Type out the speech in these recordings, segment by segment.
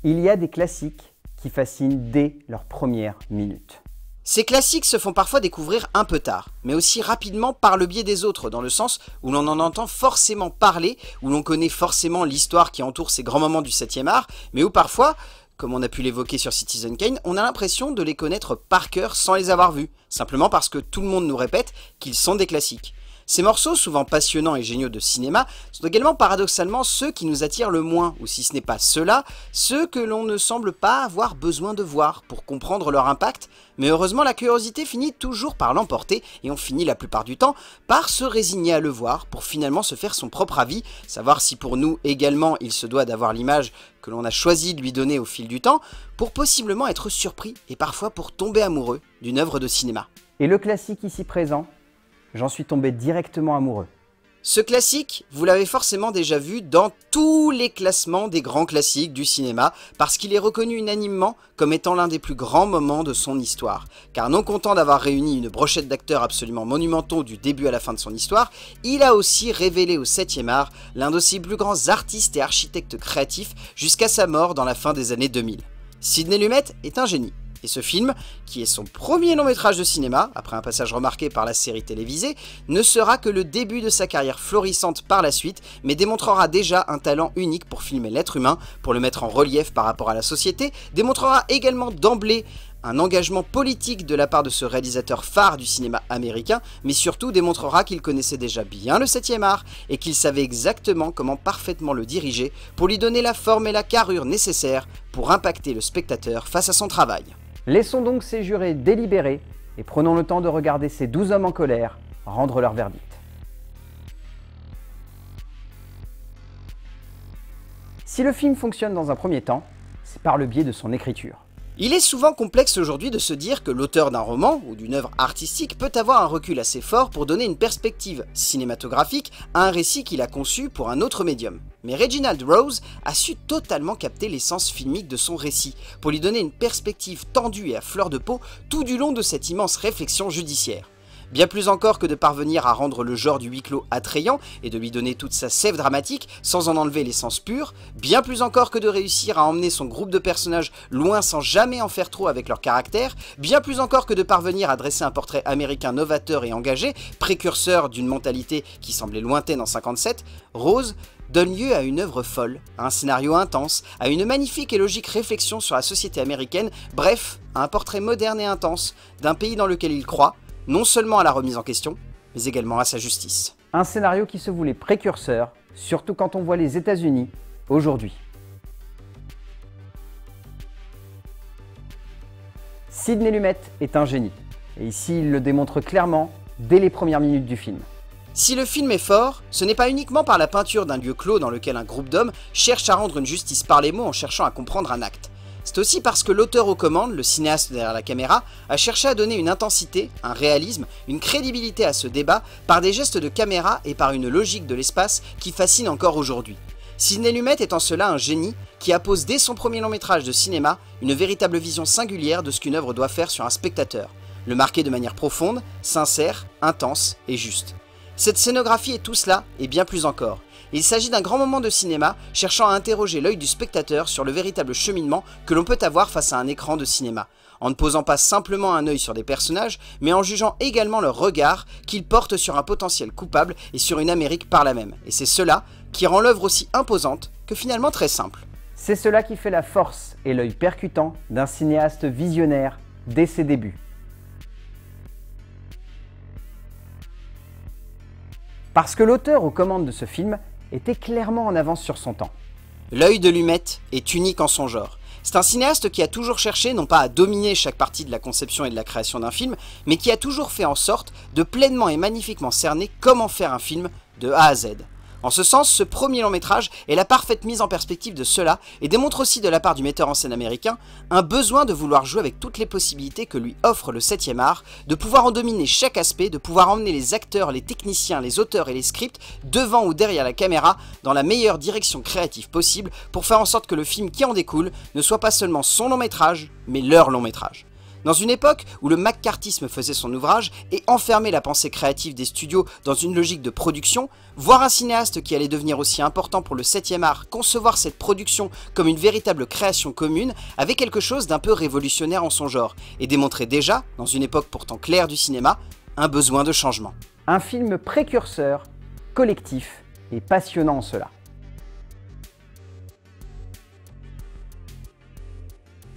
Il y a des classiques qui fascinent dès leurs premières minutes. Ces classiques se font parfois découvrir un peu tard, mais aussi rapidement par le biais des autres, dans le sens où l'on en entend forcément parler, où l'on connaît forcément l'histoire qui entoure ces grands moments du 7e art, mais où parfois, comme on a pu l'évoquer sur Citizen Kane, on a l'impression de les connaître par cœur sans les avoir vus, simplement parce que tout le monde nous répète qu'ils sont des classiques. Ces morceaux, souvent passionnants et géniaux de cinéma, sont également paradoxalement ceux qui nous attirent le moins, ou si ce n'est pas ceux-là, ceux que l'on ne semble pas avoir besoin de voir pour comprendre leur impact, mais heureusement la curiosité finit toujours par l'emporter, et on finit la plupart du temps par se résigner à le voir, pour finalement se faire son propre avis, savoir si pour nous également il se doit d'avoir l'image que l'on a choisi de lui donner au fil du temps, pour possiblement être surpris, et parfois pour tomber amoureux d'une œuvre de cinéma. Et le classique ici présent, j'en suis tombé directement amoureux. Ce classique, vous l'avez forcément déjà vu dans tous les classements des grands classiques du cinéma, parce qu'il est reconnu unanimement comme étant l'un des plus grands moments de son histoire. Car non content d'avoir réuni une brochette d'acteurs absolument monumentaux du début à la fin de son histoire, il a aussi révélé au 7e art l'un de ses plus grands artistes et architectes créatifs jusqu'à sa mort dans la fin des années 2000. Sidney Lumet est un génie. Et ce film, qui est son premier long métrage de cinéma, après un passage remarqué par la série télévisée, ne sera que le début de sa carrière florissante par la suite, mais démontrera déjà un talent unique pour filmer l'être humain, pour le mettre en relief par rapport à la société, démontrera également d'emblée un engagement politique de la part de ce réalisateur phare du cinéma américain, mais surtout démontrera qu'il connaissait déjà bien le 7e art et qu'il savait exactement comment parfaitement le diriger pour lui donner la forme et la carrure nécessaires pour impacter le spectateur face à son travail. Laissons donc ces jurés délibérer et prenons le temps de regarder ces 12 hommes en colère rendre leur verdict. Si le film fonctionne dans un premier temps, c'est par le biais de son écriture. Il est souvent complexe aujourd'hui de se dire que l'auteur d'un roman ou d'une œuvre artistique peut avoir un recul assez fort pour donner une perspective cinématographique à un récit qu'il a conçu pour un autre médium. Mais Reginald Rose a su totalement capter l'essence filmique de son récit, pour lui donner une perspective tendue et à fleur de peau tout du long de cette immense réflexion judiciaire. Bien plus encore que de parvenir à rendre le genre du huis clos attrayant et de lui donner toute sa sève dramatique sans en enlever l'essence pure, bien plus encore que de réussir à emmener son groupe de personnages loin sans jamais en faire trop avec leur caractère, bien plus encore que de parvenir à dresser un portrait américain novateur et engagé, précurseur d'une mentalité qui semblait lointaine en 57, Rose donne lieu à une œuvre folle, à un scénario intense, à une magnifique et logique réflexion sur la société américaine, bref, à un portrait moderne et intense d'un pays dans lequel il croit, non seulement à la remise en question, mais également à sa justice. Un scénario qui se voulait précurseur, surtout quand on voit les États-Unis aujourd'hui. Sidney Lumet est un génie, et ici il le démontre clairement dès les premières minutes du film. Si le film est fort, ce n'est pas uniquement par la peinture d'un lieu clos dans lequel un groupe d'hommes cherche à rendre une justice par les mots en cherchant à comprendre un acte. C'est aussi parce que l'auteur aux commandes, le cinéaste derrière la caméra, a cherché à donner une intensité, un réalisme, une crédibilité à ce débat par des gestes de caméra et par une logique de l'espace qui fascine encore aujourd'hui. Sidney Lumet est en cela un génie qui appose dès son premier long métrage de cinéma une véritable vision singulière de ce qu'une œuvre doit faire sur un spectateur, le marquer de manière profonde, sincère, intense et juste. Cette scénographie est tout cela et bien plus encore. Il s'agit d'un grand moment de cinéma cherchant à interroger l'œil du spectateur sur le véritable cheminement que l'on peut avoir face à un écran de cinéma, en ne posant pas simplement un œil sur des personnages, mais en jugeant également leur regard qu'ils portent sur un potentiel coupable et sur une Amérique par la même. Et c'est cela qui rend l'œuvre aussi imposante que finalement très simple. C'est cela qui fait la force et l'œil percutant d'un cinéaste visionnaire dès ses débuts. Parce que l'auteur aux commandes de ce film était clairement en avance sur son temps. L'œil de Lumet est unique en son genre. C'est un cinéaste qui a toujours cherché non pas à dominer chaque partie de la conception et de la création d'un film, mais qui a toujours fait en sorte de pleinement et magnifiquement cerner comment faire un film de A à Z. En ce sens, ce premier long métrage est la parfaite mise en perspective de cela et démontre aussi de la part du metteur en scène américain un besoin de vouloir jouer avec toutes les possibilités que lui offre le 7e art, de pouvoir en dominer chaque aspect, de pouvoir emmener les acteurs, les techniciens, les auteurs et les scripts devant ou derrière la caméra dans la meilleure direction créative possible pour faire en sorte que le film qui en découle ne soit pas seulement son long métrage, mais leur long métrage. Dans une époque où le maccarthyisme faisait son ouvrage et enfermait la pensée créative des studios dans une logique de production, voir un cinéaste qui allait devenir aussi important pour le 7e art concevoir cette production comme une véritable création commune avait quelque chose d'un peu révolutionnaire en son genre et démontrait déjà, dans une époque pourtant claire du cinéma, un besoin de changement. Un film précurseur, collectif et passionnant en cela.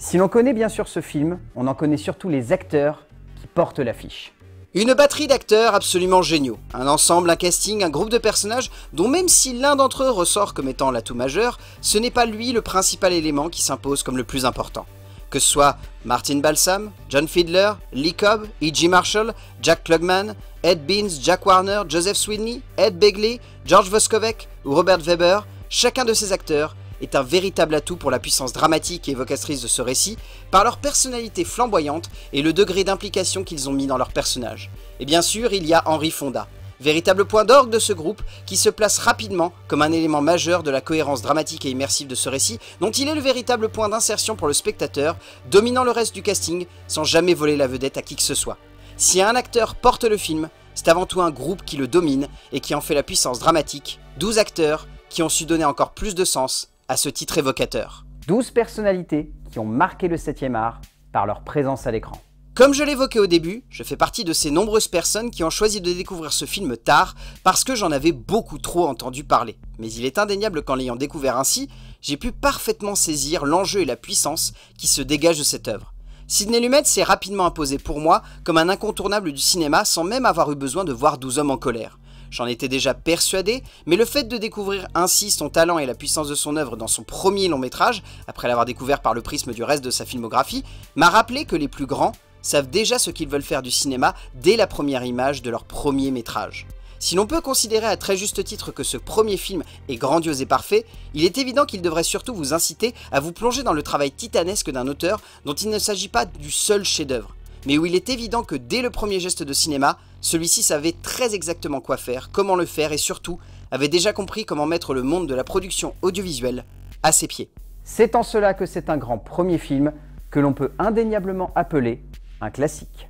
Si l'on connaît bien sûr ce film, on en connaît surtout les acteurs qui portent l'affiche. Une batterie d'acteurs absolument géniaux, un ensemble, un casting, un groupe de personnages dont même si l'un d'entre eux ressort comme étant l'atout majeur, ce n'est pas lui le principal élément qui s'impose comme le plus important. Que ce soit Martin Balsam, John Fiedler, Lee Cobb, E.G. Marshall, Jack Klugman, Ed Beans, Jack Warner, Joseph Sweeney, Ed Begley, George Voskovec ou Robert Weber, chacun de ces acteurs est un véritable atout pour la puissance dramatique et évocatrice de ce récit, par leur personnalité flamboyante et le degré d'implication qu'ils ont mis dans leurs personnages. Et bien sûr, il y a Henry Fonda, véritable point d'orgue de ce groupe qui se place rapidement comme un élément majeur de la cohérence dramatique et immersive de ce récit, dont il est le véritable point d'insertion pour le spectateur, dominant le reste du casting sans jamais voler la vedette à qui que ce soit. Si un acteur porte le film, c'est avant tout un groupe qui le domine et qui en fait la puissance dramatique, 12 acteurs qui ont su donner encore plus de sens à ce titre évocateur. 12 personnalités qui ont marqué le 7e art par leur présence à l'écran. Comme je l'évoquais au début, je fais partie de ces nombreuses personnes qui ont choisi de découvrir ce film tard parce que j'en avais beaucoup trop entendu parler. Mais il est indéniable qu'en l'ayant découvert ainsi, j'ai pu parfaitement saisir l'enjeu et la puissance qui se dégagent de cette œuvre. Sidney Lumet s'est rapidement imposé pour moi comme un incontournable du cinéma sans même avoir eu besoin de voir 12 hommes en colère. J'en étais déjà persuadé, mais le fait de découvrir ainsi son talent et la puissance de son œuvre dans son premier long métrage, après l'avoir découvert par le prisme du reste de sa filmographie, m'a rappelé que les plus grands savent déjà ce qu'ils veulent faire du cinéma dès la première image de leur premier métrage. Si l'on peut considérer à très juste titre que ce premier film est grandiose et parfait, il est évident qu'il devrait surtout vous inciter à vous plonger dans le travail titanesque d'un auteur dont il ne s'agit pas du seul chef-d'œuvre, mais où il est évident que dès le premier geste de cinéma, celui-ci savait très exactement quoi faire, comment le faire et surtout avait déjà compris comment mettre le monde de la production audiovisuelle à ses pieds. C'est en cela que c'est un grand premier film que l'on peut indéniablement appeler un classique.